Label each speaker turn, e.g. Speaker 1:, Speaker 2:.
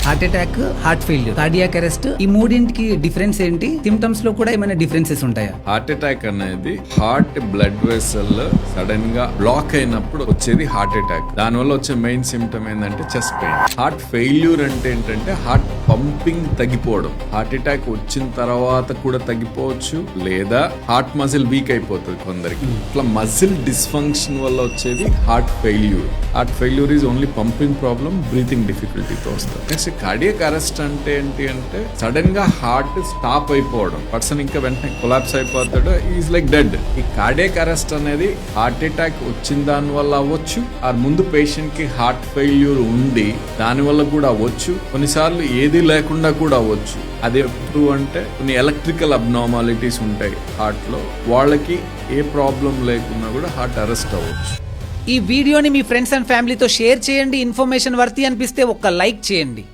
Speaker 1: Heart attack, heart failure, cardiac arrest, ఈ మూడింటికి difference ఏంటి? సిమ్టమ్స్ లో కూడా ఏమైనా డిఫరెన్సెస్ ఉంటాయా?
Speaker 2: హార్ట్ అటాక్ అనేది హార్ట్ బ్లడ్ వెసల్ సడన్ గా బ్లాక్ అయినప్పుడు వచ్చేది హార్ట్ అటాక్. దాని వల్ల వచ్చే మెయిన్ సిమ్టమ్ ఏంటంటే చెస్ట్ పెయిన్. హార్ట్ ఫెయిల్యూర్ అంటే ఏంటంటే హార్ట్ పంపింగ్ తగ్గిపోవడం. హార్ట్ అటాక్ వచ్చిన తర్వాత కూడా తగ్గిపోవచ్చు, లేదా హార్ట్ మజిల్ వీక్ అయిపోతుంది కొందరికి. ఇట్లా మజిల్ డిస్ఫంక్షన్ వల్ల వచ్చేది heart failure. Heart failure is only pumping problem, breathing డిఫికల్టీతో వస్తుంది. నెక్స్ట్ కార్డియాక్ అరెస్ట్ అంటే ఏంటి అంటే సడన్ గా హార్ట్ స్టాప్ అయిపోవడం, పర్సన్ ఇంకా వెంటనే కొలాప్స్ అయిపోతాడు, ఈజ్ లైక్ డెడ్. ఈ కార్డియాక్ అరెస్ట్ అనేది హార్ట్ అటాక్ వచ్చిన దాని వల్ల అవ్వచ్చు, ఆ ముందు పేషెంట్ కి హార్ట్ ఫెయిల్యూర్ ఉండి దాని వల్ల కూడా అవ్వచ్చు, కొన్నిసార్లు ఏది లేకుండా కూడా అవ్వచ్చు. అది ఎప్పుడు అంటే కొన్ని ఎలక్ట్రికల్ అబ్నార్మాలిటీస్ ఉంటాయి హార్ట్ లో, వాళ్ళకి ఏ ప్రాబ్లం లేకున్నా కూడా హార్ట్ అరెస్ట్ అవ్వచ్చు.
Speaker 1: ఈ వీడియోని మీ ఫ్రెండ్స్ అండ్ ఫ్యామిలీతో షేర్ చేయండి. ఇన్ఫర్మేషన్ వర్తి అనిపిస్తే ఒక్క లైక్ చేయండి.